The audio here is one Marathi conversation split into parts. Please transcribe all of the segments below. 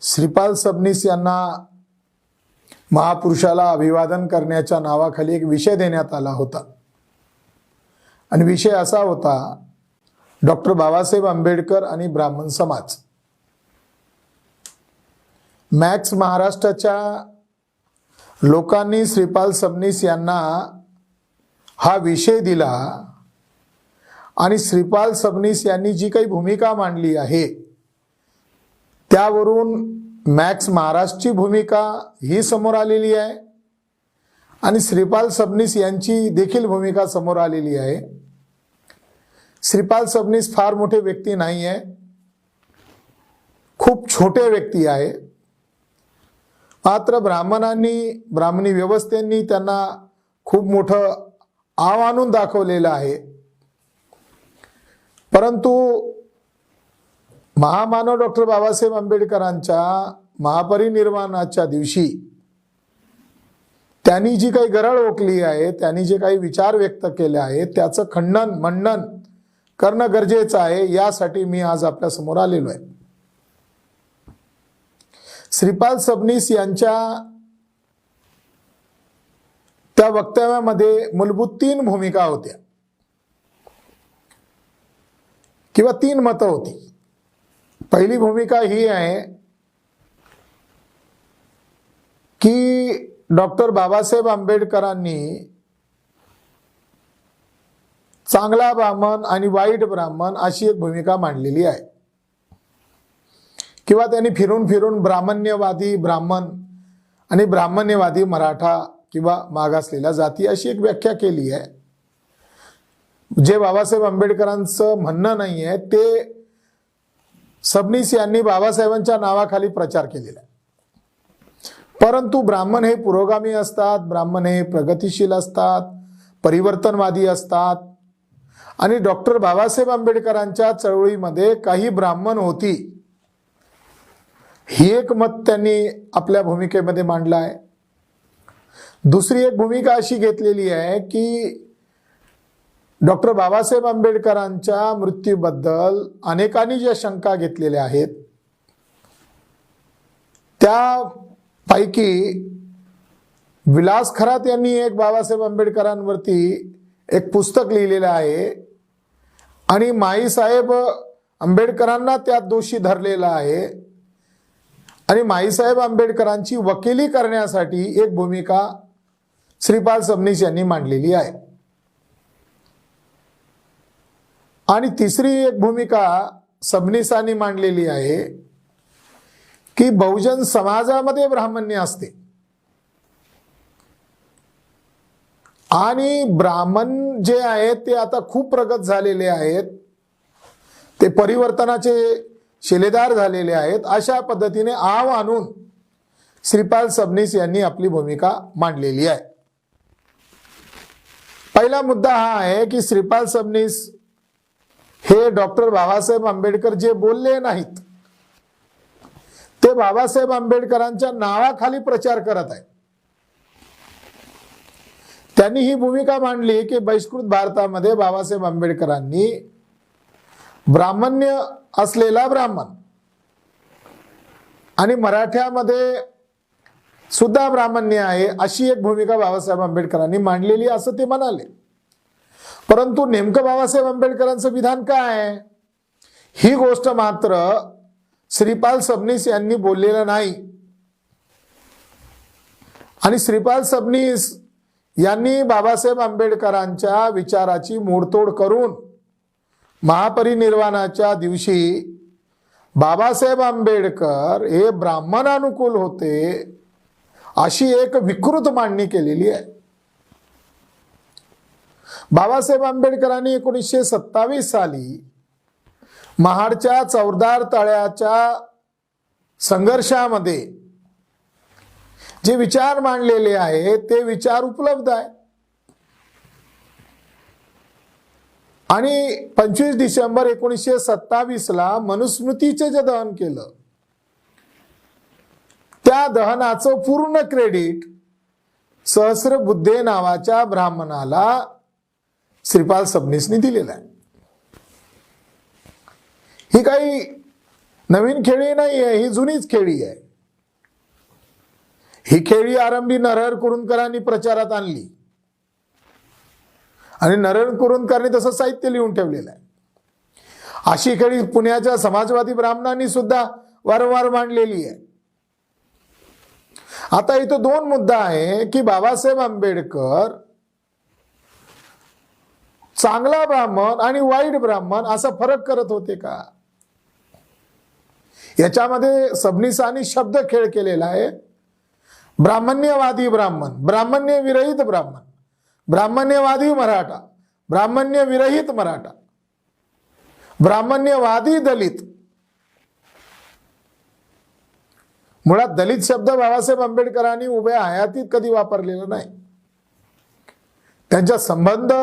श्रीपाल सबनीस यांना महापुरुषाला अभिवादन करण्याच्या नावाखाली एक विषय देण्यात आला होता आणि विषय असा होता डॉक्टर बाबासाहेब आंबेडकर आणि ब्राह्मण समाज। मॅक्स महाराष्ट्राच्या लोकांनी श्रीपाल सबनीस यांना हा विषय दिला आणि श्रीपाल सबनीस यांनी जी काही भूमिका मांडली आहे त्यावरून मॅक्स महाराष्ट्राची भूमिका ही समोर आलेली आहे आणि श्रीपाल सबनीस यांची देखील भूमिका समोर आलेली आहे। श्रीपाल सबनीस फार मोठे व्यक्ती नाही आहे, खूप छोटे व्यक्ती आहे, मात्र ब्राह्मणी व्यवस्थेने त्यांना खूप मोठं आव आणून दाखवलेलं आहे। परंतु महामानव डॉक्टर बाबासाहेब आंबेडकरांच्या महापरिनिर्वाणाच्या दिवशी त्यांनी जी काही गरळ ओकली आहे, त्यांनी जे काही विचार व्यक्त केले आहेत त्याचं मंडन करणं गरजेचं आहे। यासाठी मी आज आपल्या समोर आलेलो आहे। श्रीपाल सबनीस यांच्या त्या वक्तव्यामध्ये मूलभूत 3 भूमिका होत्या किंवा 3 मतं होती। पहिली भूमिका ही आहे की डॉक्टर बाबासाहेब आंबेडकरांनी चांगला ब्राह्मण आणि वाईट ब्राह्मण अशी एक भूमिका मांडलेली आहे किंवा त्यांनी फिरून फिरून ब्राह्मण्यवादी ब्राह्मण आणि ब्राह्मण्यवादी मराठा किंवा मागासलेल्या जाती अशी एक व्याख्या केली आहे। जे बाबासाहेब आंबेडकरांचं म्हणणं नाही आहे ते सबनीस यांनी बाबासाहेबांच्या नावाखाली प्रचार केलेला आहे। परंतु ब्राह्मण हे पुरोगामी असतात, ब्राह्मण हे प्रगतिशील असतात, परिवर्तनवादी असतात आणि डॉक्टर बाबासाहेब आंबेडकरांच्या चळवळीमध्ये काही ब्राह्मण होती ही एक मत त्यांनी आपल्या भूमिकेमध्ये मांडलं आहे। दुसरी एक भूमिका अशी घेतलेली आहे की डॉक्टर बाबासाहेब आंबेडकरांच्या मृत्यूबद्दल अनेकांनी ज्या शंका घेतलेल्या आहेत त्यापैकी विलास खरात यांनी एक बाबासाहेब आंबेडकरांवरती एक पुस्तक लिहिलेलं आहे आणि माईसाहेब आंबेडकरांना त्यात दोषी धरलेला आहे आणि माईसाहेब आंबेडकरांची वकिली करण्यासाठी एक भूमिका श्रीपाल सबनीस यांनी मांडलेली आहे। आणि तिसरी एक भूमिका सबनीसांनी मांडलेली आहे की बहुजन समाजामध्ये ब्राह्मण्य असते आणि ब्राह्मण जे आहेत ते आता खूप प्रगत झालेले आहेत, ते परिवर्तनाचे शिलेदार झालेले आहेत। अशा पद्धतीने आव आणून श्रीपाल सबनीस यांनी आपली भूमिका मांडलेली आहे। पहिला मुद्दा हा आहे की श्रीपाल सबनीस हे डॉक्टर बाबासाहेब आंबेडकर जे बोलले नाहीत ते बाबासाहेब आंबेडकरांच्या नावाखाली प्रचार करत आहेत। त्यांनी ही भूमिका मांडली की बहिष्कृत भारतामध्ये बाबासाहेब आंबेडकरांनी ब्राह्मण्य असलेला ब्राह्मण आणि मराठ्यामध्ये सुद्धा ब्राह्मण्य आहे अशी एक भूमिका बाबासाहेब आंबेडकरांनी मांडलेली असं ते म्हणाले। परंतु नेमकं बाबासाहेब आंबेडकरांचं विधान काय आहे ही गोष्ट मात्र श्रीपाल सबनीस यांनी बोललेलं नाही आणि श्रीपाल सबनीस यांनी बाबासाहेब आंबेडकरांच्या विचाराची मोडतोड करून महापरिनिर्वाणाच्या दिवशी बाबासाहेब आंबेडकर हे ब्राह्मणानुकूल होते अशी एक विकृत मांडणी केलेली आहे। बाबासाहेब आंबेडकरांनी 1927 साली महाडच्या चौदार तळ्याच्या संघर्षामध्ये जे विचार मांडलेले आहेत ते विचार उपलब्ध आहे आणि 25 डिसेंबर 1927 ला मनुस्मृतीचे जे दहन केलं त्या दहनाचं पूर्ण क्रेडिट सहस्रबुद्धे नावाच्या ब्राह्मणाला श्रीपाल सबनीसनी दिलेलं आहे। ही काही नवीन खेळी नाही आहे, ही जुनीच खेळी आहे. ही खेळी आरंभी नरहर कुरुंदकरांनी प्रचारात आणली आणि नरहर कुरुंदकरांनी तसं साहित्य लिहून ठेवलेलं आहे. अशी खेळी पुण्याच्या समाजवादी ब्राह्मणांनी सुद्धा वारंवार मांडलेली आहे. आता इथं दोन मुद्दा आहे की बाबासाहेब आंबेडकर चांगला ब्राह्मण आणि वाईट ब्राह्मण असा फरक करत होते का? याच्यामध्ये सबनीसांनी शब्द खेळ केलेला आहे. ब्राह्मण्यवादी ब्राह्मण, ब्राह्मण्य विरहित ब्राह्मण, ब्राह्मण्यवादी मराठा, ब्राह्मण्य विरहित मराठा, ब्राह्मण्यवादी दलित. मुळात दलित शब्द बाबासाहेब आंबेडकरांनी उभ्या हयातीत कधी वापरलेला नाही. त्यांचा संबंध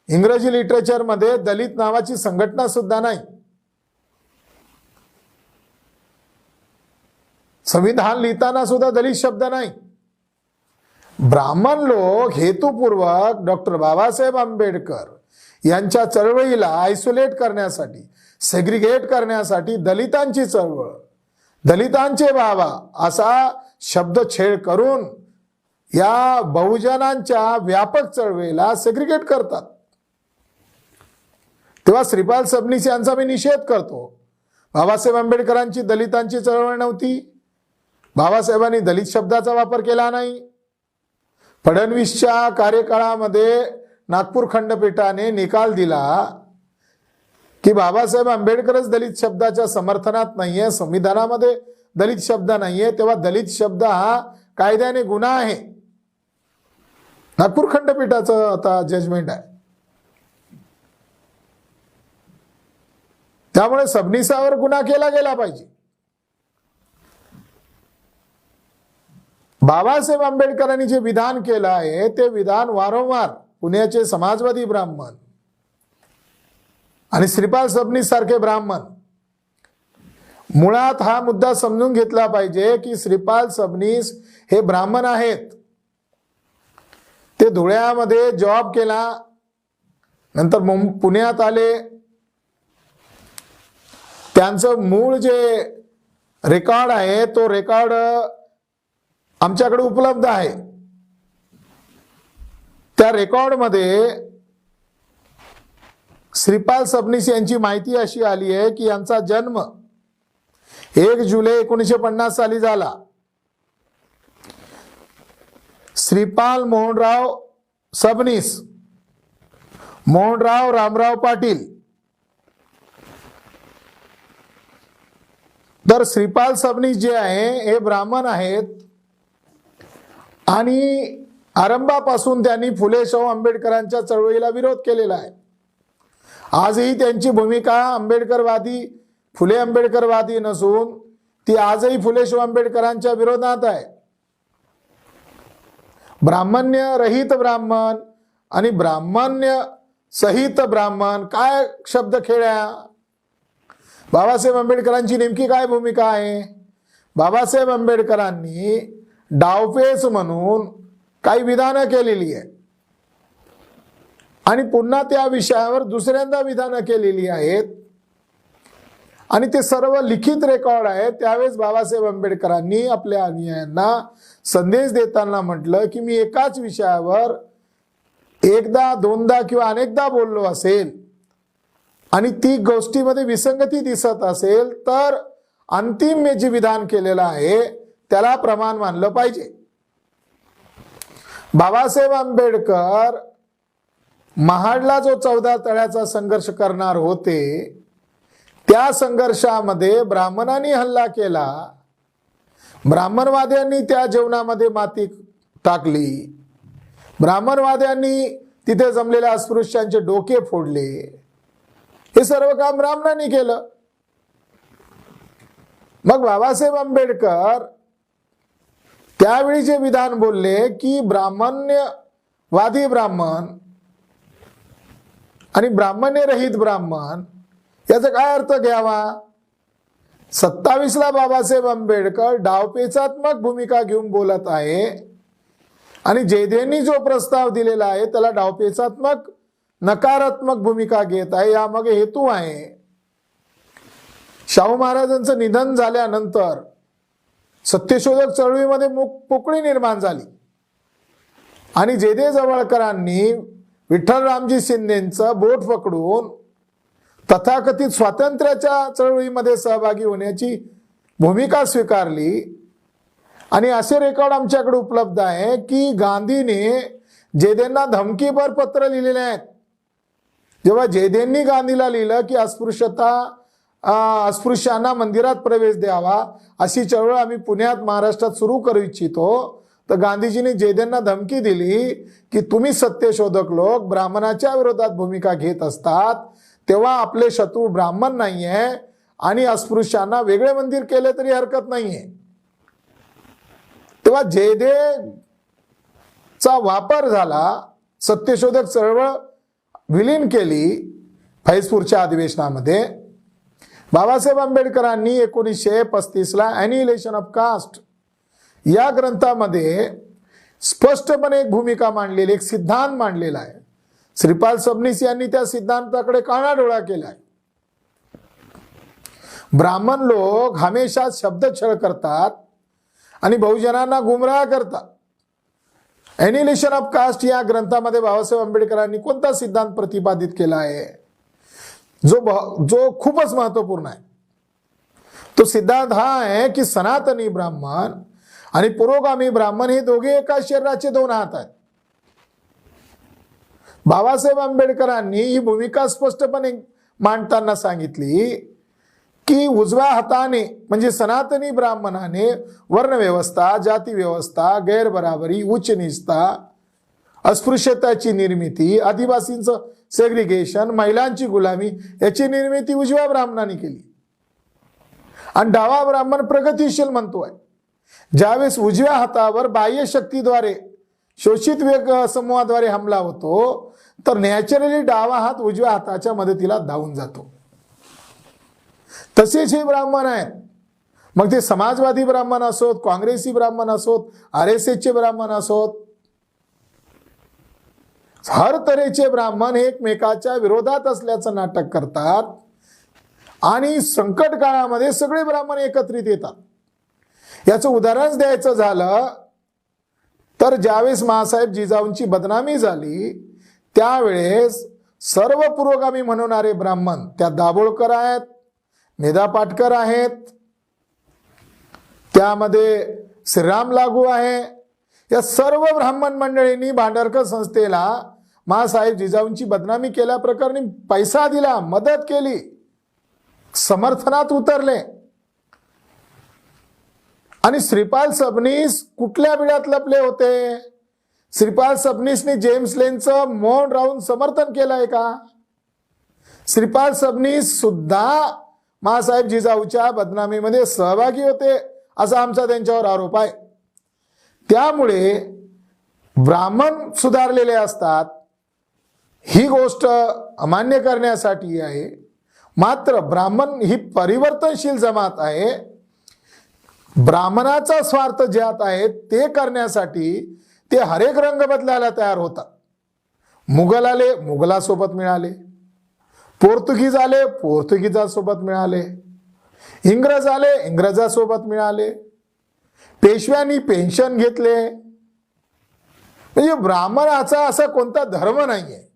इंग्रजी लिटरेचर मध्ये दलित नावाची संघटना सुद्धा नाही. संविधान लिहिताना सुद्धा दलित शब्द नाही. ब्राह्मण लोक हेतुपूर्वक डॉक्टर बाबासाहेब आंबेडकर यांच्या चळवळीला आयसोलेट करण्यासाठी, सेग्रिगेट करण्यासाठी दलितांची चळवळ, दलितांचे बाबा असा शब्द छेड करून या बहुजनांच्या व्यापक चळवळीला सेग्रिगेट करतात. तेव्हा श्रीपाल सबनीस यांचा मी निषेध करतो. बाबासाहेब आंबेडकरांची दलितांची चळवळ नव्हती. बाबासाहेबांनी दलित शब्दाचा वापर केला नाही. फडणवीसच्या कार्यकाळामध्ये नागपूर खंडपीठाने निकाल दिला की बाबासाहेब आंबेडकरच दलित शब्दाच्या समर्थनात नाहीये, संविधानामध्ये दलित शब्द नाहीये, तेव्हा दलित शब्द हा कायद्याने गुन्हा आहे. नागपूर खंडपीठाचं आता जजमेंट आहे. त्यामुळे सबनीसावर गुन्हा केला गेला पाहिजे. बाबासाहेब आंबेडकरांनी जे विधान केलं आहे ते विधान वारंवार पुण्याचे समाजवादी ब्राह्मण आणि श्रीपाल सबनीस सारखे ब्राह्मण, मुळात हा मुद्दा समजून घेतला पाहिजे की श्रीपाल सबनीस हे ब्राह्मण आहेत. ते धुळ्यामध्ये जॉब केला, नंतर पुण्यात आले. त्यांचं मूळ जे रेकॉर्ड आहे तो रेकॉर्ड आमच्याकडे उपलब्ध आहे. त्या रेकॉर्डमध्ये श्रीपाल सबनीस यांची माहिती अशी आली आहे की यांचा जन्म 1 जुलै 1950 साली झाला. श्रीपाल मोहनराव सबनीस, मोहनराव रामराव पाटील. तर श्रीपाल सबनीस जे आहे हे ब्राह्मण आहेत आणि आरंभापासून त्यांनी फुले शाहू आंबेडकरांच्या चळवळीला विरोध केलेला आहे. आजही त्यांची भूमिका आंबेडकरवादी, फुले आंबेडकरवादी नसून ती आजही फुले शाहू आंबेडकरांच्या विरोधात आहे. ब्राह्मण्य रहित ब्राह्मण आणि ब्राह्मण्य सहित ब्राह्मण काय शब्द खेळ्या? बाबासाहेब आंबेडकरांची नेमकी काय भूमिका आहे? बाबासाहेब आंबेडकरांनी डावपेच म्हणून काही विधानं केलेली आहे आणि पुन्हा त्या विषयावर दुसऱ्यांदा विधानं केलेली आहेत आणि ते सर्व लिखित रेकॉर्ड आहे. त्यावेळेस बाबासाहेब आंबेडकरांनी आपल्या अनुयायांना संदेश देताना म्हटलं की मी एकाच विषयावर एकदा, दोनदा किंवा अनेकदा बोललो असेल आणि ती गोष्टीमध्ये विसंगती दिसत असेल तर अंतिम मी जे विधान केलेलं आहे त्याला प्रमाण मानलं पाहिजे. बाबासाहेब आंबेडकर महाडला जो 14 तळ्याचा संघर्ष करणार होते त्या संघर्षामध्ये ब्राह्मणांनी हल्ला केला. ब्राह्मणवाद्यांनी त्या जेवणामध्ये माती टाकली. ब्राह्मणवाद्यांनी तिथे जमलेल्या अस्पृश्यांचे डोके फोडले. हे सर्व काम ब्राह्मणांनी केलं. मग बाबासाहेब आंबेडकर त्यावेळी जे विधान बोलले की ब्राह्मण्यवादी ब्राह्मण आणि ब्राह्मण्य रहित ब्राह्मण, याचा काय अर्थ घ्यावा? 27 ला बाबासाहेब आंबेडकर डावपेचात्मक भूमिका घेऊन बोलत आहे आणि जयदेवनी जो प्रस्ताव दिलेला आहे त्याला डावपेचात्मक नकारात्मक भूमिका घेत आहे. यामागे हेतू आहे. शाहू महाराजांचं निधन झाल्यानंतर सत्यशोधक चळवळीमध्ये पोकळी निर्माण झाली आणि जे जवळकरांनी विठ्ठलरामजी शिंदेंचं बोट पकडून तथाकथित स्वातंत्र्याच्या चळवळीमध्ये सहभागी होण्याची भूमिका स्वीकारली. आणि असे रेकॉर्ड आमच्याकडे उपलब्ध आहे की गांधीने जेदेंना धमकीभर पत्र लिहिलेले आहेत. जेव्हा जेदेंनी गांधीला लिहिलं की अस्पृश्यांना मंदिरात प्रवेश द्यावा अशी चळवळ आम्ही पुण्यात महाराष्ट्रात सुरू करू इच्छितो, तर गांधीजींनी जेदेंना धमकी दिली की तुम्ही सत्यशोधक लोक ब्राह्मणाच्या विरोधात भूमिका घेत असतात तेव्हा आपले शत्रू ब्राह्मण नाहीये आणि अस्पृश्यांना वेगळे मंदिर केले तरी हरकत नाहीये. तेव्हा जेदेचा वापर झाला, सत्यशोधक चळवळ विलीन केली फैजपूरच्या अधिवेशनामध्ये. बाबासाहेब आंबेडकरांनी 1935 ॲनिहिलेशन ऑफ कास्ट या ग्रंथामध्ये स्पष्टपणे एक भूमिका मांडलेली, एक सिद्धांत मांडलेला आहे. श्रीपाल सबनीस यांनी त्या सिद्धांताकडे कानाडोळा केलाय. ब्राह्मण लोक हमेशा शब्दछळ करतात आणि बहुजनांना गुमराह करतात. ॲनिहिलेशन ऑफ कास्ट या ग्रंथामध्ये बाबासाहेब आंबेडकरांनी कोणता सिद्धांत प्रतिपादित केला आहे जो खूपच महत्वपूर्ण आहे. तो सिद्धांत हा आहे की सनातनी ब्राह्मण आणि पुरोगामी ब्राह्मण हे दोघे एका शरीराचे दोन हात आहेत. बाबासाहेब आंबेडकरांनी ही भूमिका स्पष्टपणे मांडताना सांगितली की उजव्या हाताने म्हणजे सनातनी ब्राह्मणाने वर्णव्यवस्था, जाती व्यवस्था, गैरबराबरी, उच्च नीचता, अस्पृश्यताची निर्मिती, आदिवासींचं सेग्रिगेशन, महिलांची गुलामी याची निर्मिती उजव्या ब्राह्मणाने केली. आणि डावा ब्राह्मण प्रगतिशील म्हणतोय. ज्यावेळेस उजव्या हातावर बाह्य शक्तीद्वारे शोषित समूहाद्वारे हमला होतो तर नॅचरली डावा हात उजव्या हाताच्या मदतीला धावून जातो. तसेच हे ब्राह्मण आहेत, मग ते समाजवादी ब्राह्मण असोत, काँग्रेसी ब्राह्मण असोत, RSSचे ब्राह्मण असोत, हर तऱ्हेचे ब्राह्मण हे एकमेकाच्या विरोधात असल्याचं नाटक करतात आणि संकट काळामध्ये सगळे ब्राह्मण एकत्रित येतात. याचं उदाहरण द्यायचं झालं तर ज्यावेळेस माँसाहेब जिजाऊंची बदनामी झाली त्यावेळेस सर्व पुरोगामी म्हणणारे ब्राह्मण, त्या दाभोळकर आहेत, मेधा पाटकर आहेत, त्यामध्ये श्रीराम लागू आहे, या सर्व ब्राह्मण मंडळींनी भांडारकर संस्थेला माँसाहेब जिजाऊंची बदनामी केल्याप्रकरणी पैसा दिला, मदत केली, समर्थनात उतरले. आणि श्रीपाल सबनीस कुठल्या बिळात लपले होते? श्रीपाल सबनीसने जेम्स लेनचं मौन राहून समर्थन केलंय का? श्रीपाल सबनीस सुद्धा माँसाहेब जिजाऊच्या बदनामीमध्ये सहभागी होते असा आमचा त्यांच्यावर आरोप आहे. त्यामुळे ब्राह्मण सुधारलेले असतात ही गोष्ट अमान्य करण्यासाठी आहे. मात्र ब्राह्मण ही परिवर्तनशील जमात आहे. ब्राह्मणाचा स्वार्थ ज्यात आहे ते करण्यासाठी ते हरेक रंग बदलायला तयार होतात. मुघल आले, मुघलासोबत मिळाले, पोर्तुगीज आले, पोर्तुगीजासोबत मिळाले, इंग्रज आले, इंग्रजासोबत मिळाले, पेशव्यांनी पेन्शन घेतले. म्हणजे ब्राह्मणाचा असा कोणता धर्म नाहीये,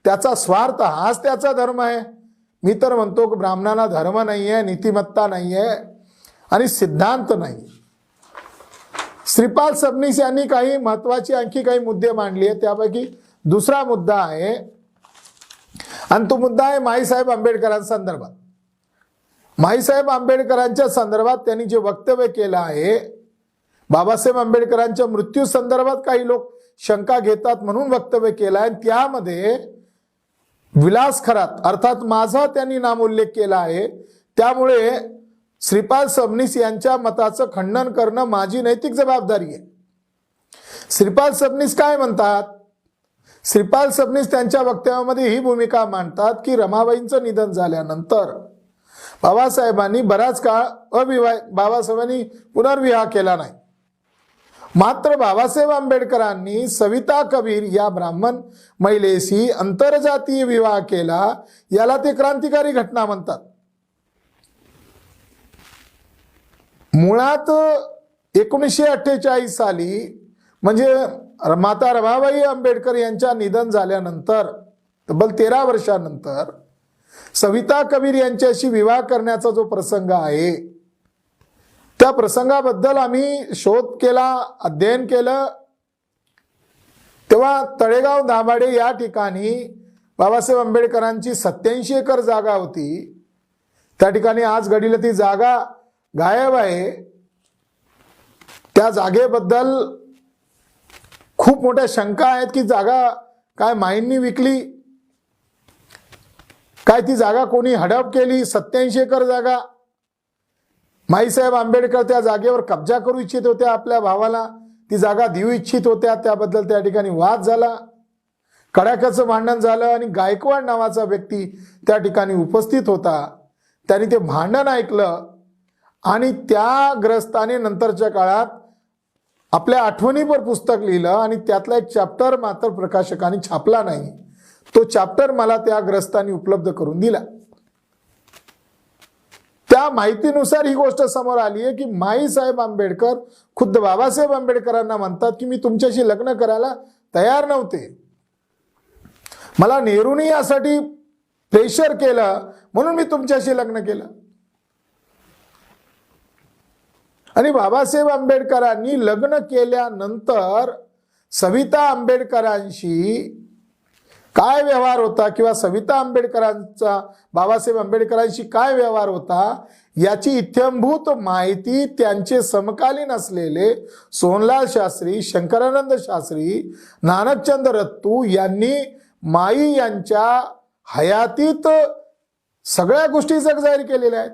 त्याचा स्वार्थ हाच त्याचा धर्म आहे. मी तर म्हणतो की ब्राह्मणाला धर्म नाहीये, नीतिमत्ता नाहीये आणि सिद्धांत नाही. श्रीपाल सबनीस यांनी काही महत्वाचे आणखी काही मुद्दे मांडले आहेत. त्यापैकी दुसरा मुद्दा आहे आणि तो मुद्दा आहे माईसाहेब आंबेडकरांसंदर्भात. माईसाहेब आंबेडकरांच्या संदर्भात त्यांनी जे वक्तव्य केलं आहे, बाबासाहेब आंबेडकरांच्या मृत्यू संदर्भात काही लोक शंका घेतात म्हणून वक्तव्य केलं आहे. त्यामध्ये विलास खरात अर्थात माझा त्यांनी नामोल्लेख केला आहे. त्यामुळे श्रीपाल सबनीस यांच्या मताचं खंडन करणं माझी नैतिक जबाबदारी आहे. श्रीपाल सबनीस काय म्हणतात? श्रीपाल सबनीस त्यांच्या वक्तव्यामध्ये ही भूमिका मांडतात की रमाबाईंचं निधन झाल्यानंतर बाबासाहेबांनी बराच काळ बाबासाहेबांनी पुनर्विवाह केला नाही. मात्र बाबासाहेब आंबेडकरांनी सविता कबीर या ब्राह्मण महिलेशी आंतरजातीय विवाह केला. याला ते क्रांतिकारी घटना म्हणतात. मुळात 1948 साली म्हणजे माता रमाबाई आंबेडकर यांच्या निधन झाल्यानंतर तब्बल 13 वर्षानंतर सविता कबीर यांच्याशी विवाह करण्याचा जो प्रसंग आहे त्या प्रसंगाबद्दल आम्ही शोध केला, अध्ययन केलं. तेव्हा तळेगाव दाभाडे या ठिकाणी बाबासाहेब आंबेडकरांची 87 एकर जागा होती. त्या ठिकाणी आज घडीला ती जागा गायब आहे. त्या जागेबद्दल खूप मोठ्या शंका आहेत की जागा काय माईंनी विकली, काय ती जागा कोणी हडप केली. 87 एकर जागा. माईसाहेब आंबेडकर त्या जागेवर कब्जा करू इच्छित होत्या, आपल्या भावाला ती जागा देऊ इच्छित होत्या. त्याबद्दल त्या ठिकाणी वाद झाला, कडाक्याचं भांडण झालं आणि गायकवाड नावाचा व्यक्ती त्या ठिकाणी उपस्थित होता. त्यांनी ते भांडण ऐकलं आणि त्या ग्रस्ताने नंतरच्या काळात आपल्या आठवणीवर पुस्तक लिहिलं आणि त्यातला एक चॅप्टर मात्र प्रकाशकाने छापला नाही. तो चॅप्टर मला त्या ग्रस्तांनी उपलब्ध करून दिला. त्या माहितीनुसार ही गोष्ट समोर आली आहे की माईसाहेब आंबेडकर खुद्द बाबासाहेब आंबेडकरांना म्हणतात की मी तुमच्याशी लग्न करायला तयार नव्हते, मला नेहरूंनी यासाठी प्रेशर केलं म्हणून मी तुमच्याशी लग्न केलं. आणि बाबासाहेब आंबेडकरांनी लग्न केल्यानंतर सविता आंबेडकरांशी काय व्यवहार होता किंवा सविता आंबेडकरांचा बाबासाहेब आंबेडकरांशी काय व्यवहार होता याची इत्थंभूत माहिती त्यांचे समकालीन असलेले सोनलाल शास्त्री, शंकरानंद शास्त्री, नानकचंद रत्तू यांनी माई यांच्या हयातीत सगळ्या गोष्टी जगजाहीर केलेल्या आहेत.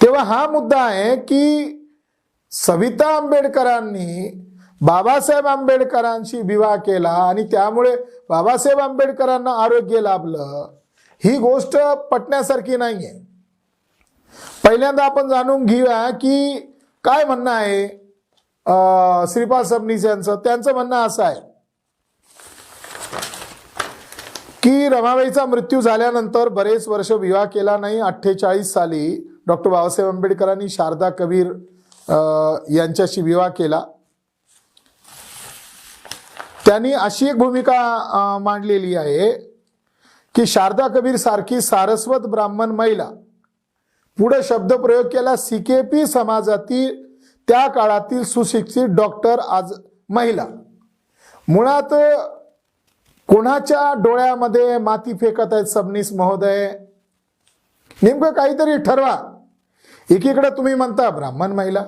तेव्हा हा मुद्दा आहे की सविता आंबेडकरांनी बाबासाहेब आंबेडकरांशी विवाह केला आणि त्यामुळे बाबासाहेब आंबेडकरांना आरोग्य लाभलं, ही गोष्ट पटण्यासारखी नाहीये. पहिल्यांदा आपण जाणून घेऊया की काय म्हणणं आहे श्रीपाद सबनीस यांचं. त्यांचं म्हणणं असं आहे की रमाबाईचा मृत्यू झाल्यानंतर बरेच वर्ष विवाह केला नाही. 48 साली डॉक्टर बाबासाहेब आंबेडकरांनी शारदा कबीर यांच्याशी विवाह केला. त्यांनी अशी एक भूमिका मांडलेली आहे की शारदा कबीर सारखी सारस्वत ब्राह्मण महिला, पुढे शब्द प्रयोग केला सीकेपी समाजातील त्या काळातील सुशिक्षित डॉक्टर आज महिला. मुळात कोणाच्या डोळ्यामध्ये माती फेकत आहेत सबनीस महोदय? नेमकं काहीतरी ठरवा. एकीकडे तुम्ही म्हणता ब्राह्मण महिला,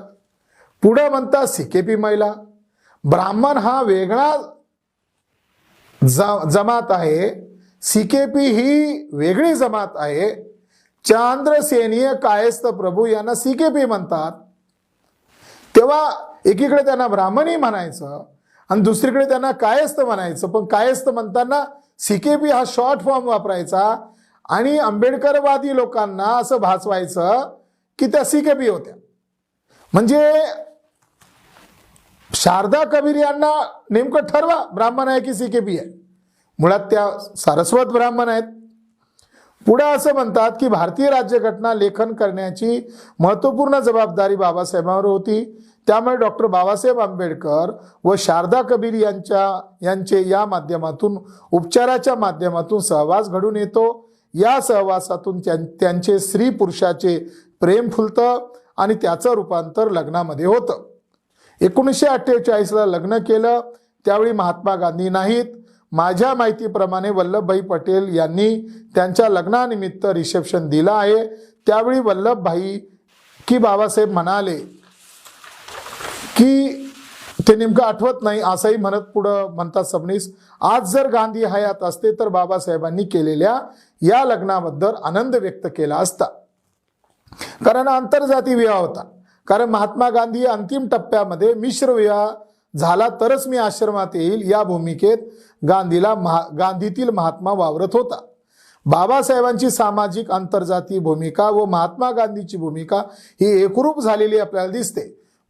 पुढे म्हणता सीकेपी महिला. ब्राह्मण हा वेगळा जमात आहे, सीकेपी ही वेगळी जमात आहे. चांद्रसेनीय कायस्थ प्रभू यांना सीकेपी म्हणतात. तेव्हा एकीकडे त्यांना ब्राह्मणी म्हणायचं आणि दुसरीकडे त्यांना कायस्थ म्हणायचं. पण कायस्थ म्हणताना सीकेपी हा शॉर्ट फॉर्म वापरायचा आणि आंबेडकरवादी लोकांना असं भासवायचं की त्या सीकेपी होत्या. म्हणजे शारदा कबीर यांना नेमकं ठरवा ब्राह्मण आहे की सीकेपी आहे. मुळात त्या सारस्वत ब्राह्मण आहेत. पुढे असं म्हणतात की भारतीय राज्यघटना लेखन करण्याची महत्त्वपूर्ण जबाबदारी बाबासाहेबांवर होती. त्यामुळे डॉक्टर बाबासाहेब आंबेडकर व शारदा कबीर यांचे या माध्यमातून उपचाराच्या माध्यमातून सहवास घडून येतो. या सहवासातून त्यांचे स्त्री पुरुषाचे प्रेम फुलतं आणि त्याचं रूपांतर लग्नामध्ये होतं. 1948ला लग्न केलं त्यावेळी महात्मा गांधी नाहीत. माझ्या माहितीप्रमाणे वल्लभभाई पटेल यांनी त्यांच्या लग्नानिमित्त रिसेप्शन दिलं आहे. त्यावेळी वल्लभभाई की बाबासाहेब म्हणाले की ते नेमकं आठवत नाही असंही म्हणत पुढं म्हणतात सबनीस, आज जर गांधी हयात असते तर बाबासाहेबांनी केलेल्या या लग्नाबद्दल आनंद व्यक्त केला असता. कारण आंतरजाती विवाह होता. कारण महात्मा गांधी अंतिम टप्प्यामध्ये मिश्र विवाह झाला तरच मी आश्रमात येईल या भूमिकेत गांधीतील महात्मा वावरत होता. बाबासाहेबांची सामाजिक आंतरजातीय भूमिका व महात्मा गांधीची भूमिका ही एकरूप झालेली आपल्याला दिसते.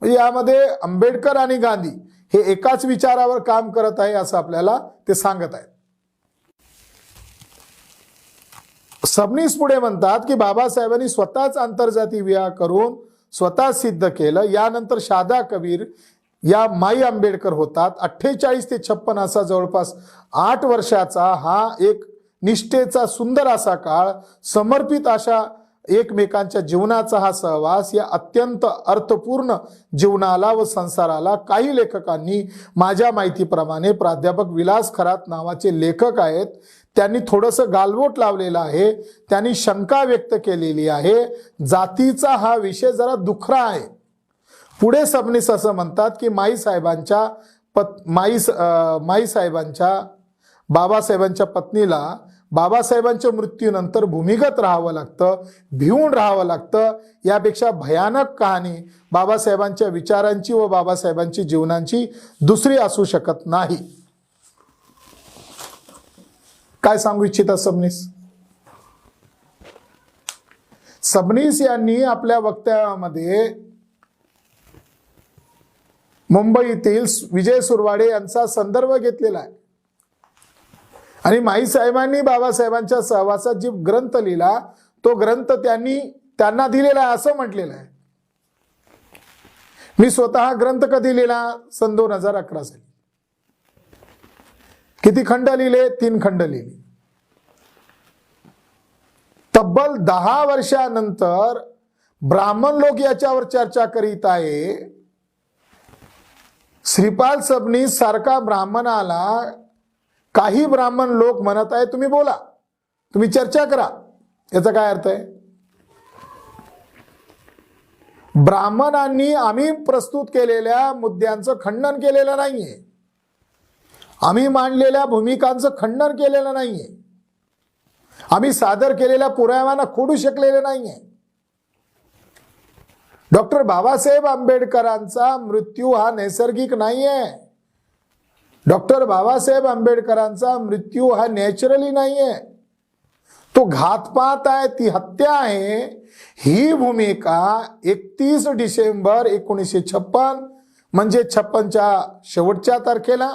म्हणजे यामध्ये आंबेडकर आणि गांधी हे एकाच विचारावर काम करत आहे असं आपल्याला ते सांगत आहेत. सबनीस पुढे म्हणतात की बाबासाहेबांनी स्वतःच आंतरजातीय विवाह करून स्वतः सिद्ध केलं. यानंतर शादा कबीर या माई आंबेडकर होतात. 48 ते 56 असा जवळपास 8 वर्षाचा हा एक निष्ठेचा सुंदर असा काळ, समर्पित अशा एकमेकांच्या जीवनाचा हा सहवास, या अत्यंत अर्थपूर्ण जीवनाला व संसाराला काही लेखकांनी, माझ्या माहितीप्रमाणे प्राध्यापक विलास खरात नावाचे लेखक आहेत, त्यांनी थोडंसं गालबोट लावलेलं आहे. त्यांनी शंका व्यक्त केलेली आहे. जातीचा हा विषय जरा दुखरा आहे. पुढे सबनीस असं म्हणतात की बाबासाहेबांच्या पत्नीला बाबासाहेबांच्या मृत्यूनंतर भूमिगत राहावं लागतं, भिवून राहावं लागतं. यापेक्षा भयानक कहाणी बाबासाहेबांच्या विचारांची व बाबासाहेबांची जीवनाची दुसरी असू शकत नाही. काय सांगू इच्छिता सबनीस? सबनीस यांनी आपल्या वक्तव्यामध्ये मुंबईतील विजय सुरवाडे यांचा संदर्भ घेतलेला आहे आणि माई साहेबांनी बाबासाहेबांच्या सहवासात जी ग्रंथ लिहिला तो ग्रंथ त्यांना दिलेला आहे असं म्हटलेलं आहे. मी स्वतः ग्रंथ कधी लिहिला? सन 2011 साली. किती खंड लिहिले? 3 खंड लिहिले. तब्बल 10 वर्षानंतर ब्राह्मण लोक याच्यावर चर्चा करीत आहे. श्रीपाल सबनीस सारखा ब्राह्मणाला काही ब्राह्मण लोक म्हणत आहे तुम्ही बोला, तुम्ही चर्चा करा. याचा काय अर्थ आहे? ब्राह्मणांनी आम्ही प्रस्तुत केलेल्या मुद्द्यांचं खंडन केलेलं नाहीये, आम्ही मांडलेल्या भूमिकांचं खंडन केलेलं नाहीये, आम्ही सादर केलेल्या पुराव्यांना खोडू शकलेले नाहीये. डॉक्टर बाबासाहेब आंबेडकरांचा मृत्यू हा नैसर्गिक नाहीये. डॉक्टर बाबासाहेब आंबेडकरांचा मृत्यू हा नॅचरली नाहीये, तो घातपात आहे, ती हत्या आहे. ही भूमिका 31 डिसेंबर 1956 म्हणजे 56च्या शेवटच्या तारखेला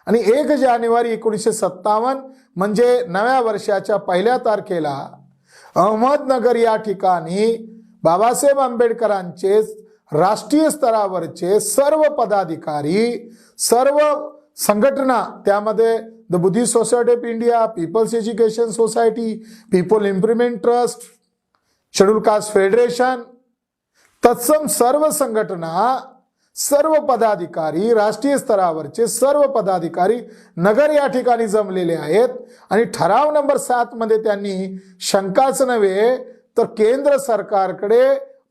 आणि 1 जानेवारी 1957 म्हणजे नव्या वर्षाच्या पहिल्या तारखेला अहमदनगर या ठिकाणी बाबासाहेब आंबेडकरांचे राष्ट्रीय स्तरावरचे सर्व पदाधिकारी, सर्व संघटना, त्यामध्ये the Buddhist society of India, people's education society, people improvement trust, schedule caste federation, तत्सम सर्व संघटना, सर्व पदाधिकारी, राष्ट्रीय स्तरावरचे सर्व पदाधिकारी नगर या ठिकाणी जमलेले आहेत आणि ठराव नंबर 7 मध्ये त्यांनी शंकाच नव्हे तर केंद्र सरकारकडे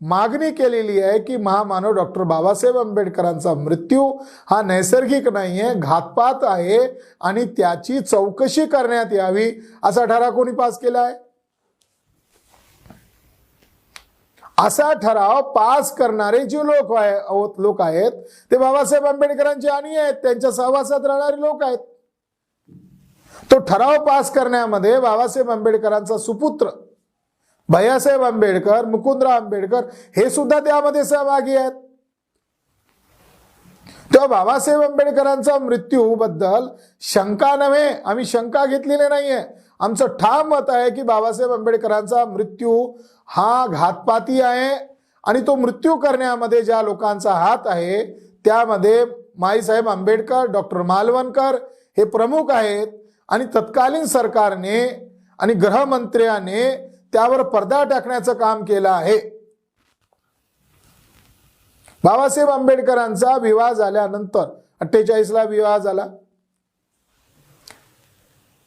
मागणी केलेली आहे की महामानव डॉक्टर बाबासाहेब आंबेडकरांचा मृत्यू हा नैसर्गिक नाहीये, घातपात आहे आणि त्याची चौकशी करण्यात यावी. असा ठराव कोणी पास केला आहे? असा ठराव पास करणारे जे लोक आहेत ते बाबासाहेब आंबेडकरांचे आणि आहेत, त्यांच्या सहवासात राहणारे लोक आहेत. तो ठराव पास करण्यामध्ये बाबासाहेब आंबेडकरांचा सुपुत्र भैयासाहेब आंबेडकर, मुकुंदराव आंबेडकर हे सुद्धा त्यामध्ये सहभागी आहेत. तेव्हा बाबासाहेब आंबेडकरांचा मृत्यू बद्दल शंका नव्हे, आम्ही शंका घेतलेली नाहीये. आमचं ठाम मत आहे की बाबासाहेब आंबेडकरांचा मृत्यू हा घातपाती आहे आणि तो मृत्यू करण्यामध्ये ज्या लोकांचा हात आहे त्यामध्ये माईसाहेब आंबेडकर, डॉक्टर मालवणकर हे प्रमुख आहेत आणि तत्कालीन सरकारने आणि गृहमंत्र्याने त्यावर पडदा टाकण्याचं काम केलं आहे. बाबासाहेब आंबेडकरांचा विवाह झाल्यानंतर 48ला विवाह झाला.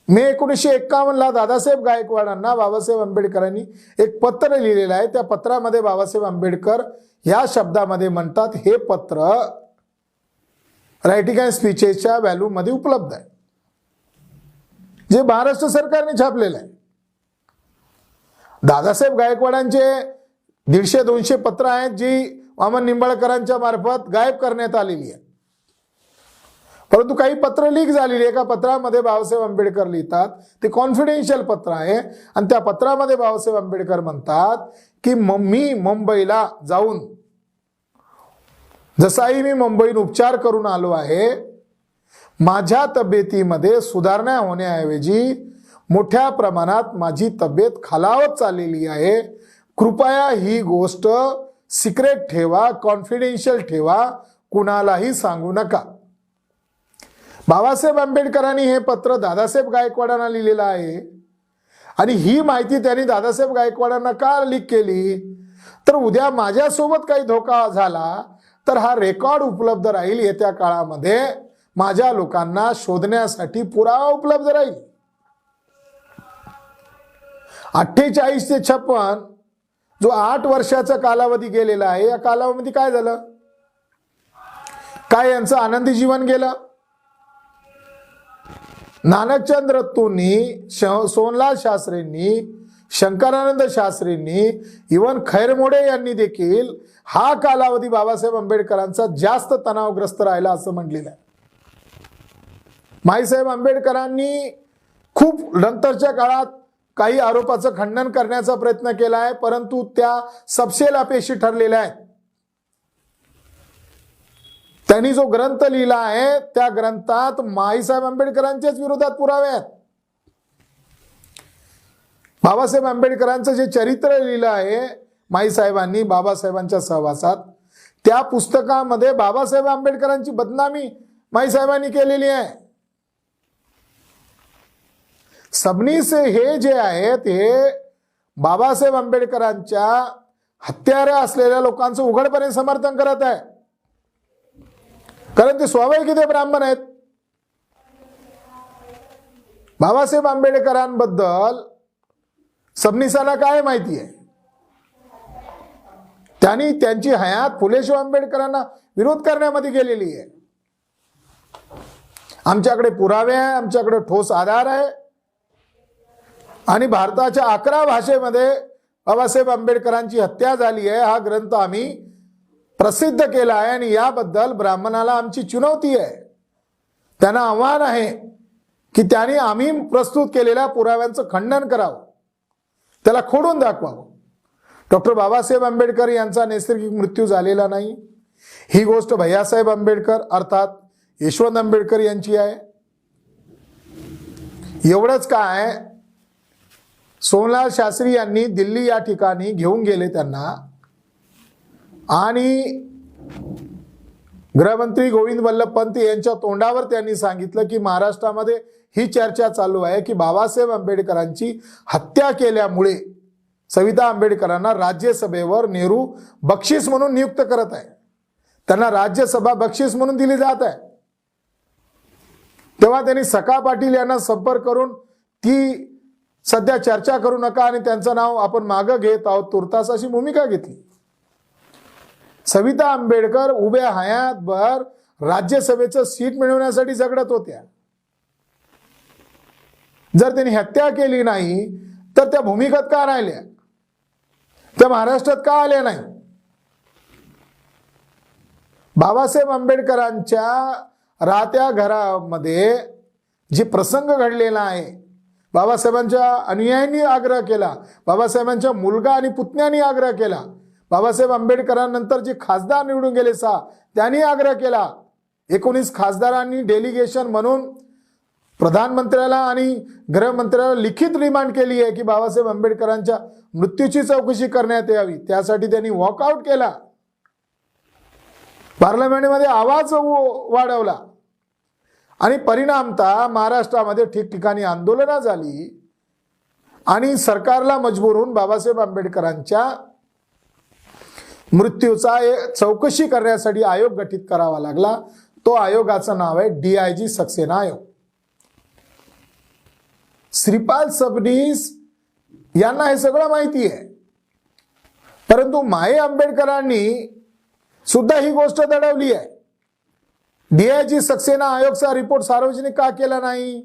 मे 1951ला दादासाहेब गायकवाडांना बाबासाहेब आंबेडकरांनी एक पत्र लिहिलेलं आहे. त्या पत्रामध्ये बाबासाहेब आंबेडकर या शब्दामध्ये म्हणतात, हे पत्र रायटिंग अँड स्पीचेसच्या व्हॅल्यू मध्ये उपलब्ध आहे, जे महाराष्ट्र सरकारने छापलेलं आहे. दादासाहेब गायकवाडांचे 150-200 पत्र आहेत जी वामन निंबाळकरांच्या मार्फत गायब करण्यात आलेली आहे. परंतु काही पत्र लीक झालेली. एका पत्रामध्ये बाबासाहेब आंबेडकर लिहितात, ते कॉन्फिडेन्शियल पत्र आहे आणि त्या पत्रामध्ये बाबासाहेब आंबेडकर म्हणतात की मी मुंबईला जाऊन जसाही मी मुंबईत उपचार करून आलो आहे, माझ्या तब्येतीमध्ये सुधारणा होण्याऐवजी मोठ्या प्रमाणात माझी तब्येत खालावत चाललेली आहे. कृपया ही गोष्ट सिक्रेट ठेवा, कॉन्फिडेन्शियल ठेवा, कुणालाही सांगू नका. बाबासाहेब आंबेडकरांनी हे पत्र दादासाहेब गायकवाडांना लिहिलेलं आहे आणि ही माहिती त्यांनी दादासाहेब गायकवाडांना का लीक केली, तर उद्या माझ्यासोबत काही धोका झाला तर हा रेकॉर्ड उपलब्ध राहील. येत्या काळामध्ये माझ्या लोकांना शोधण्यासाठी पुरावा उपलब्ध राहील. 48 ते 56 जो 8 वर्षाचा कालावधी गेलेला आहे, या कालावधीमध्ये काय झालं, काय यांचं आनंदी जीवन गेलं. नानकचंद रत्तूंनी, सोनलाल शास्त्रींनी, शंकरानंद शास्त्रींनी, इवन खैरमोडे यांनी देखील हा कालावधी बाबासाहेब आंबेडकरांचा जास्त तणावग्रस्त राहिला असं म्हटलेलं आहे. माईसाहेब आंबेडकरांनी खूप नंतरच्या काळात काही आरोपाचं खंडन करण्याचा प्रयत्न केला आहे, परंतु त्या सपशेल अपेक्षी ठरलेल्या आहेत. त्यांनी जो ग्रंथ लिहिला आहे त्या ग्रंथात माईसाहेब आंबेडकरांच्याच विरोधात पुरावे आहेत. बाबासाहेब आंबेडकरांचं जे चरित्र लिहिलं आहे माईसाहेबांनी बाबासाहेबांच्या सहवासात, त्या पुस्तकामध्ये बाबासाहेब आंबेडकरांची बदनामी माईसाहेबांनी केलेली आहे. सबनीस हे जे आहेत हे बाबासाहेब आंबेडकरांच्या हत्यारे असलेल्या लोकांचं उघडपणे समर्थन करत आहे, कारण ते स्वाभाविक ते ब्राह्मण आहेत. बाबासाहेब आंबेडकरांबद्दल सबनीसाला काय माहिती आहे, त्यांनी त्यांची हयात फुलेशाह आंबेडकरांना विरोध करण्यामध्ये गेलेली आहे. आमच्याकडे पुरावे आहे, आमच्याकडे ठोस आधार आहे आणि भारताच्या 11 भाषेमध्ये बाबासाहेब आंबेडकरांची हत्या झाली आहे हा ग्रंथ आम्ही प्रसिद्ध केला आहे आणि याबद्दल ब्राह्मणाला आमची चुनवती आहे. त्यांना आव्हान आहे की त्यांनी आम्ही प्रस्तुत केलेल्या पुराव्यांचं खंडन करावं, त्याला खोडून दाखवावं. डॉक्टर बाबासाहेब आंबेडकर यांचा नैसर्गिक मृत्यू झालेला नाही, ही गोष्ट भैयासाहेब आंबेडकर अर्थात यशवंत आंबेडकर यांची आहे. एवढंच काय, सोनलाल शास्त्री यांनी दिल्ली या ठिकाणी घेऊन गेले त्यांना आणि गृहमंत्री गोविंद वल्लभ पंत यांच्या तोंडावर त्यांनी सांगितलं की महाराष्ट्रामध्ये ही चर्चा चालू आहे की बाबासाहेब आंबेडकरांची हत्या केल्यामुळे सविता आंबेडकरांना राज्यसभेवर नेहरू बक्षीस म्हणून नियुक्त करत आहे, त्यांना राज्यसभा बक्षीस म्हणून दिली जात आहे. तेव्हा त्यांनी सखा पाटील यांना संपर्क करून ती सध्या चर्चा करू नका आणि त्यांचं नाव आपण मागं घेत आहोत तुर्तास अशी भूमिका घेतली. सविता आंबेडकर उभ्या हयातभर राज्यसभेचं सीट मिळवण्यासाठी झगडत होत्या. जर त्यांनी हत्या केली नाही तर त्या भूमिकेत का राहिल्या, त्या महाराष्ट्रात का आल्या नाही. बाबासाहेब आंबेडकरांच्या राहत्या घरामध्ये जे प्रसंग घडलेला आहे, बाबासाहेबांच्या अनुयायांनी आग्रह केला, बाबासाहेबांच्या मुलगा आणि पुतण्यानी आग्रह केला, बाबासाहेब आंबेडकरांनंतर जे खासदार निवडून गेले 6 त्यांनी आग्रह केला. 19 खासदारांनी डेलिगेशन म्हणून प्रधानमंत्र्याला आणि गृहमंत्र्याला लिखित रिमांड केली आहे की बाबासाहेब आंबेडकरांच्या मृत्यूची चौकशी करण्यात यावी. त्यासाठी त्यांनी वॉकआउट केला, पार्लमेंटमध्ये आवाज वाढवला आणि परिणामतः महाराष्ट्रामध्ये ठिकठिकाणी आंदोलनं झाली आणि सरकारला मजबूर होऊन बाबासाहेब आंबेडकरांच्या मृत्यूचा चौकशी करण्यासाठी आयोग गठीत करावा लागला. तो आयोगाचं नाव आहे DIG सक्सेना आयोग. श्रीपाल सबनीस यांना हे सगळं माहिती आहे, परंतु माई आंबेडकरांनी सुद्धा ही गोष्ट दडवली आहे. DIG सक्सेना आयोगचा रिपोर्ट सार्वजनिक का केला नाही,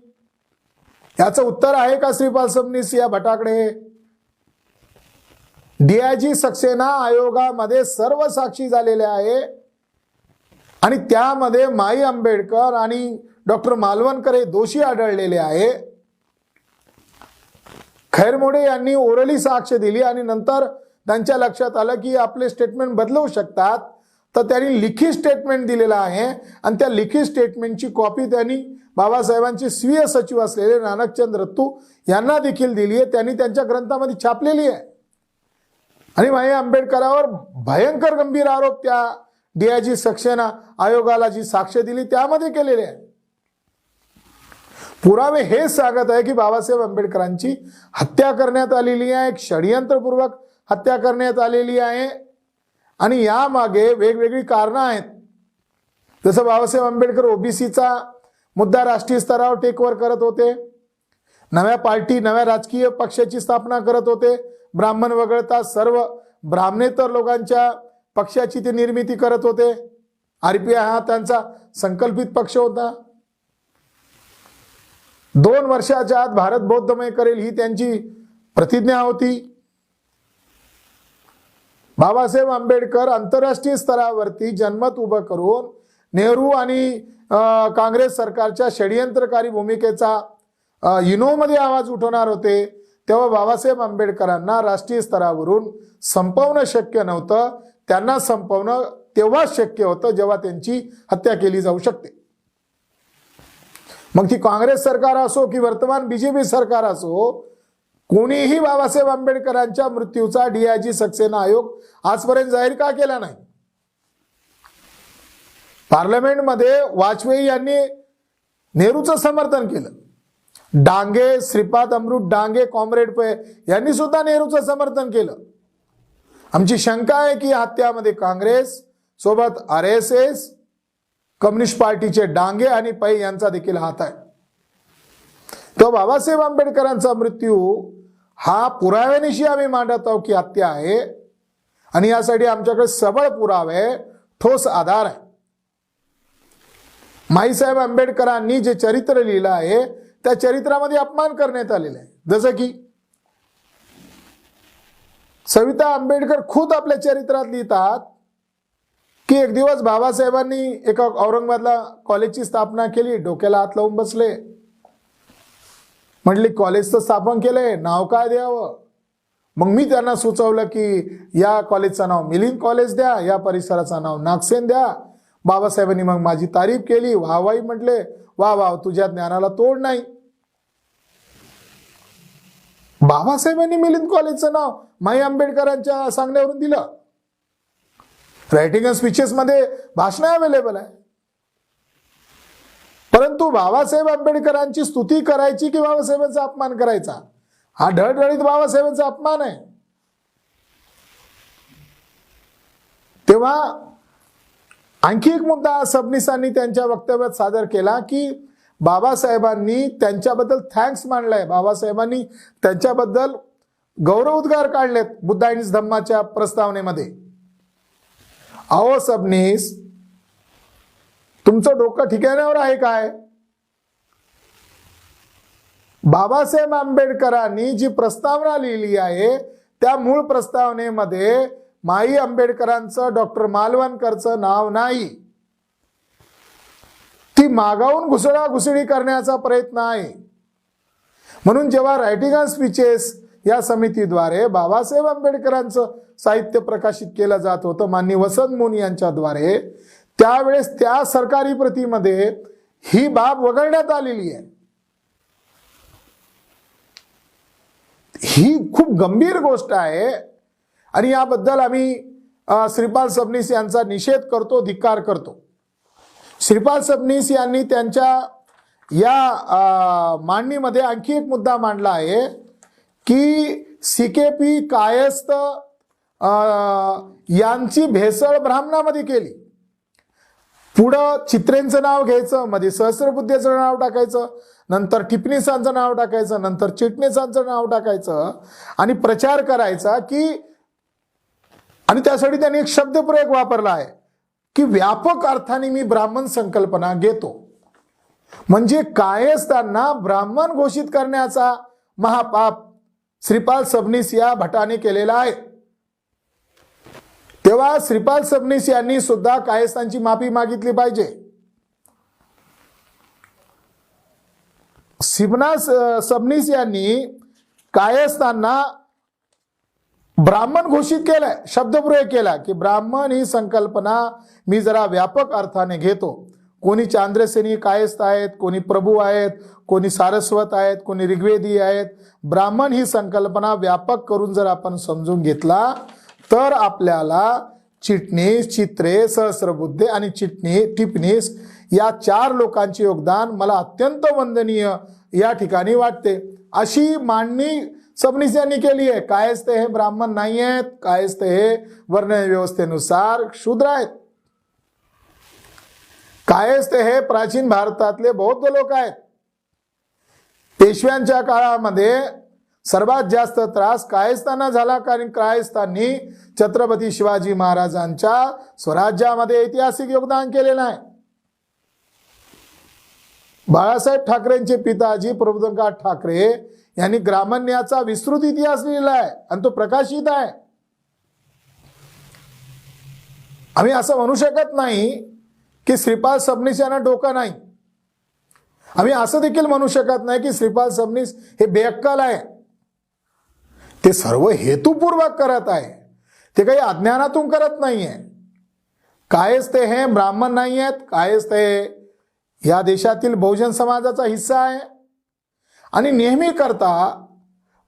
याचं उत्तर आहे का श्रीपाल सबनीस या भटाकडे. DIG सक्सेना आयोगामध्ये सर्व साक्षी झालेले आहे आणि त्यामध्ये माई आंबेडकर आणि डॉक्टर मालवणकर हे दोषी आढळलेले आहे. खैरमोडे यांनी ओरली साक्ष दिली आणि नंतर त्यांच्या लक्षात आलं की आपले स्टेटमेंट बदलवू शकतात, तर त्यांनी लिखित स्टेटमेंट दिलेला आहे आणि त्या लिखित स्टेटमेंटची कॉपी त्यांनी बाबासाहेबांचे स्वीय सचिव असलेले नानकचंद रत्तू यांना देखील दिली आहे, त्यांनी त्यांच्या ग्रंथामध्ये छापलेली आहे. आणि माई आंबेडकरांवर भयंकर गंभीर आरोप त्या DIG सक्सेना आयोगाला जी साक्ष दिली त्यामध्ये केलेले आहे. पुरावे हे सांगत आहे की बाबासाहेब आंबेडकरांची हत्या करण्यात आलेली आहे, एक षडयंत्रपूर्वक हत्या करण्यात आलेली आहे आणि यामागे वेगवेगळी कारणं आहेत. जसं बाबासाहेब आंबेडकर ओबीसीचा मुद्दा राष्ट्रीय स्तरावर टेकवर करत होते, नव्या पार्टी नव्या राजकीय पक्षाची स्थापना करत होते, ब्राह्मण वगळता सर्व ब्राह्मणेतर लोकांच्या पक्षाची ते निर्मिती करत होते. RPI हा त्यांचा संकल्पित पक्ष होता. 2 वर्षाच्या आत भारत बौद्धमय करेल ही त्यांची प्रतिज्ञा होती. बाबासाहेब आंबेडकर आंतरराष्ट्रीय स्तरावरती जनमत उभं करून नेहरू आणि काँग्रेस सरकारच्या षडयंत्रकारी भूमिकेचा युनोमध्ये आवाज उठवणार होते, तेव्हा बाबासाहेब आंबेडकरांना राष्ट्रीय स्तरावरून संपवणं शक्य नव्हतं. त्यांना संपवणं तेव्हाच शक्य होतं जेव्हा त्यांची हत्या केली जाऊ शकते. मग ती काँग्रेस सरकार असो की वर्तमान BJP सरकार असो, कोणीही बाबासाहेब आंबेडकरांच्या मृत्यूचा DIG सक्सेना आयोग आजपर्यंत जाहीर का केला नाही? पार्लमेंटमध्ये वाजपेयी यांनी नेहरूचं समर्थन केलं. डांगे, श्रीपाद अमृत डांगे, कॉम्रेड पे यांनी सुद्धा नेहरूचं समर्थन केलं. आमची शंका आहे की हत्यामध्ये काँग्रेस सोबत RSS, कम्युनिस्ट पार्टीचे डांगे आणि पै यांचा देखील हात आहे. तो बाबासाहेब आंबेडकरांचा मृत्यू हा पुराव्यानिशी आम्ही मांडत आहोत की हत्या आहे आणि यासाठी आमच्याकडे सबळ पुरावे, ठोस आधार आहे. माईसाहेब आंबेडकरांनी जे चरित्र लिहिलं आहे त्या चरित्रामध्ये अपमान करण्यात आलेला आहे. जसं की सविता आंबेडकर खुद आपल्या चरित्रात लिहितात की एक दिवस बाबासाहेबांनी एका औरंगाबादला कॉलेजची स्थापना केली, डोक्याला हात लावून बसले. म्हटले कॉलेज तर स्थापन केलंय, नाव काय द्यावं? मग मी त्यांना सुचवलं की या कॉलेजचं नाव मिलिंद कॉलेज द्या, या परिसराचं नाव नागसेन द्या. बाबासाहेबांनी मग माझी तारीफ केली, वाहवाही म्हटले, वा वा तुझ्या ज्ञानाला तोड नाही. बाबासाहेबांनी मिलिंद कॉलेजचं नाव माई आंबेडकरांच्या सांगण्यावरून दिलं. रायटिंग अँड स्पीचेस मध्ये भाषण अवेलेबल आहे. परंतु बाबासाहेब आंबेडकरांची स्तुती करायची की बाबासाहेबांचा अपमान करायचा, हा ढळढळीत बाबासाहेबांचा अपमान आहे. तेव्हा आणखी एक मुद्दा सबनीसांनी त्यांच्या वक्तव्यात सादर केला की बाबासाहेबांनी त्यांच्याबद्दल थँक्स मानलाय, बाबासाहेबांनी त्यांच्याबद्दल गौरवोद्गार काढलेत बुद्ध आणि धम्माच्या प्रस्तावनेमध्ये. अहो सबनीस, तुमचं डोकं ठिकाण्यावर आहे काय? बाबासाहेब आंबेडकरांनी जी प्रस्तावना लिहिली आहे त्या मूळ प्रस्तावनेमध्ये माई आंबेडकरांचं, डॉक्टर मालवणकरचं नाव नाही. ती मागावून घुसडाघुसडी करण्याचा प्रयत्न आहे. म्हणून जेव्हा रायटिंग अँड स्पीचेस या समितीद्वारे बाबासाहेब आंबेडकरांचं साहित्य प्रकाशित केलं जात होतं माननीय वसंत मोनी यांच्याद्वारे, त्यावेळेस त्या सरकारी प्रतीमध्ये ही बाब वगळण्यात आलेली आहे. ही खूप गंभीर गोष्ट आहे आणि याबद्दल आम्ही श्रीपाल सबनीस यांचा निषेध करतो, धिक्कार करतो. श्रीपाल सबनीस यांनी त्यांच्या या मांडणीमध्ये आणखी एक मुद्दा मांडला आहे की CKP कायस्थ यांची भेसळ ब्राह्मणामध्ये केली. पुढं चित्रेंचं नाव घ्यायचं, मध्ये सहस्रबुद्धेचं नाव टाकायचं, नंतर टिपणीसांचं नाव टाकायचं, नंतर चिटणीसांचं नाव टाकायचं आणि प्रचार करायचा की, आणि त्यासाठी त्यांनी एक शब्दप्रयोग वापरला आहे की व्यापक अर्थाने मी ब्राह्मण संकल्पना घेतो. म्हणजे कायस्थांना ब्राह्मण घोषित करण्याचा महापाप श्रीपाल सबनीस या भटाने केलेला आहे. तेव्हा श्रीपाल सबनीस यांनी सुद्धा कायस्थांची माफी मागितली पाहिजे. सबनीस यांनी कायस्थांना ब्राह्मण घोषित केलाय, शब्दप्रयोग केला की ब्राह्मण ही संकल्पना मी जरा व्यापक अर्थाने घेतो. कोणी चांद्रसेनी कायस्थ आहेत, कोणी प्रभू आहेत, कोणी सारस्वत आहेत, कोणी ऋग्वेदी आहेत. ब्राह्मण ही संकल्पना व्यापक करून जर आपण समजून घेतला तर आपल्याला चिटणीस, चित्रे, सहस्रबुद्धे आणि टिपणीस या 4 लोकांचे योगदान मला अत्यंत वंदनीय या ठिकाणी वाटते, अशी मांडणी सबनीस यांनी केली आहे. कायस्थ हे ब्राह्मण नाही आहेत, कायस्थ हे वर्ण व्यवस्थेनुसार शूद्र आहेत. कायस्थ हे प्राचीन भारतातले बौद्ध लोक आहेत. पेशव्यांच्या काळामध्ये सर्वात जास्त त्रास कायस्थांना झाला, कारण कायस्थांनी छत्रपती शिवाजी महाराजांच्या स्वराज्यामध्ये ऐतिहासिक योगदान केलेलं आहे. बाळासाहेब ठाकरेंचे पिताजी प्रबोधनकार ठाकरे यांनी ग्रामण्याचा विस्तृत इतिहास लिहिला आहे आणि तो प्रकाशित आहे. आम्ही असं म्हणू शकत नाही की श्रीपाल सबनीस यांना डोकं नाही. आम्ही असं देखील म्हणू शकत नाही की श्रीपाल सबनीस हे बेअक्कल आहे. ते सर्व हेतुपूर्वक करत आहे, ते काही अज्ञानातून करत नाहीये. कायस्थ हे ब्राह्मण नाही आहेत. कायस्थ हे या देशातील बहुजन समाजाचा हिस्सा आहे आणि नेहमी करता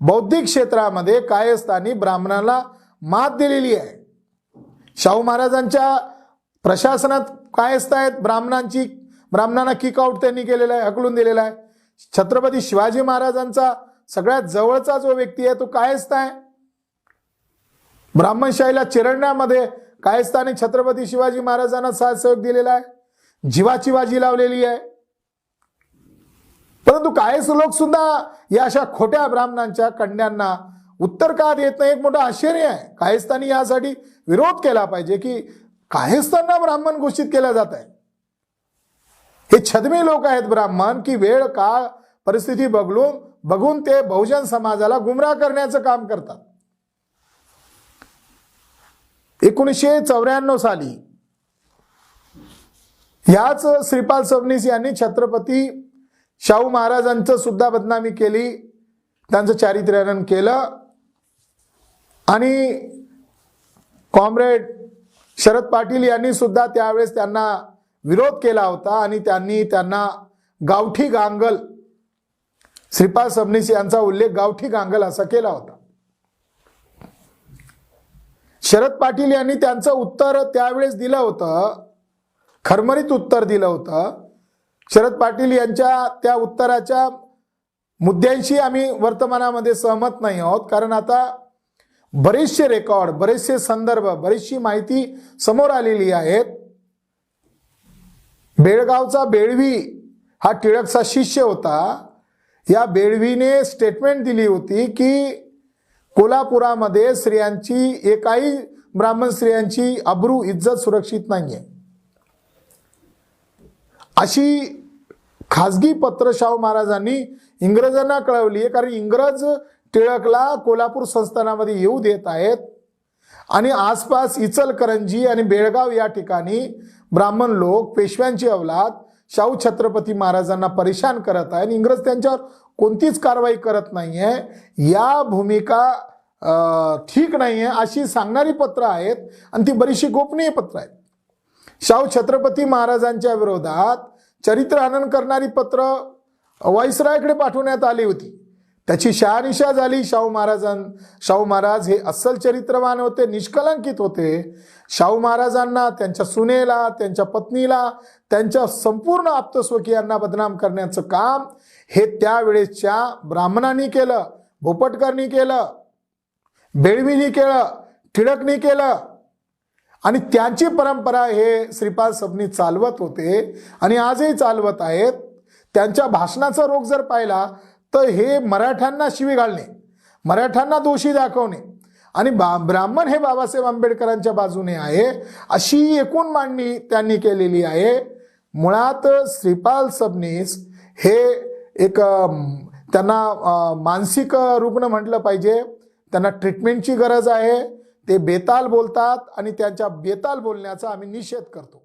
बौद्धिक क्षेत्रामध्ये कायस्थांनी ब्राह्मणाला मात दिलेली आहे. शाहू महाराजांच्या प्रशासनात कायस्थ आहेत. ब्राह्मणांना किक आउट त्यांनी केलेला आहे, हकलून दिलेला आहे. छत्रपती शिवाजी महाराजांचा सगळ्यात जवळचा जो व्यक्ती आहे तो कायस्थ आहे. ब्राह्मणशाहीला चिरडण्यामध्ये कायस्थाने छत्रपती शिवाजी महाराजांना साथ सहयोग दिलेला आहे, जीवाची बाजी लावलेली आहे. परंतु कायस्थ लोक सुद्धा या अशा खोट्या ब्राह्मणांच्या कन्यांना उत्तर का देत नाही, एक मोठं आश्चर्य आहे. कायस्थांनी यासाठी विरोध केला पाहिजे की कायस्थांना ब्राह्मण घोषित केलं जात आहे. हे छद्मी लोक आहेत ब्राह्मण की वेळ काळ परिस्थिती बघून ते बहुजन समाजाला गुमराह करण्याचं काम करतात. 1994 साली याच श्रीपाल सबनीस यांनी छत्रपती शाहू महाराजांचं सुद्धा बदनामी केली, त्यांचं चारित्र्यहनन केलं आणि कॉम्रेड शरद पाटील यांनी सुद्धा त्यावेळेस त्यांना विरोध केला होता आणि त्यांना गावठी गांगल, श्रीपाल सबनीस यांचा उल्लेख गावठी गांगल असा केला होता. शरद पाटील यांनी त्यांचं उत्तर त्यावेळेस दिलं होतं, खरमरीत उत्तर दिलं होतं. शरद पाटील यांच्या त्या उत्तराच्या मुद्द्यांशी आम्ही वर्तमानामध्ये सहमत नाही आहोत, कारण आता बरेचसे रेकॉर्ड, बरेचसे संदर्भ, बरीचशी माहिती समोर आलेली आहेत. बेळगावचा बेळवी हा टिळकचा शिष्य होता. या बेळवीने स्टेटमेंट दिली होती की कोल्हापुरामध्ये स्त्रियांची, एकाही ब्राह्मण स्त्रियांची अब्रू, इज्जत सुरक्षित नाहीये, अशी खाजगी पत्र शाहू महाराजांनी इंग्रजांना कळवली आहे. कारण इंग्रज टिळकला कोल्हापूर संस्थानामध्ये येऊ देत आहेत आणि आसपास इचलकरंजी आणि बेळगाव या ठिकाणी ब्राह्मण लोक, पेशव्यांची अवलाद शाहू छत्रपती महाराजांना परेशान करत आहे आणि इंग्रज त्यांच्यावर कोणतीच कारवाई करत नाहीये. या भूमिका ठीक नाहीये अशी सांगणारी पत्र आहेत आणि ती बरीचशी गोपनीय पत्र आहेत. शाहू छत्रपती महाराजांच्या विरोधात चरित्रहनन करणारी पत्र व्हाईसरायकडे पाठवण्यात आली होती. त्याची शहानिशा झाली. शाहू महाराज हे अस्सल चरित्रवान होते, निष्कलंकित होते. शाहू महाराजांना, त्यांच्या सुनेला, त्यांच्या पत्नीला, त्यांच्या संपूर्ण आप्तस्वकीयांना बदनाम करण्याचं काम हे त्यावेळेसच्या ब्राह्मणांनी केलं, भोपटकरनी केलं, बेळवीनी केलं, टिळकनी केलं आणि त्यांची परंपरा हे श्रीपाल सबनीस चालवत होते आणि आजही चालवत आहेत. त्यांच्या भाषणाचा रोग जर पाहिला तर हे मराठ्यांना शिवी घालणे, मराठ्यांना दोषी दाखवणे आणि ब्राह्मण हे बाबासाहेब आंबेडकरांच्या बाजूने आहे अशी एकूण मांडणी त्यांनी केलेली आहे. मुळात श्रीपाल सबनीस हे एक, त्यांना मानसिक रुग्ण म्हटलं पाहिजे. त्यांना ट्रीटमेंटची गरज आहे. ते बेताल बोलतात आणि त्यांच्या बेताल बोलण्याचा आम्ही निषेध करतो.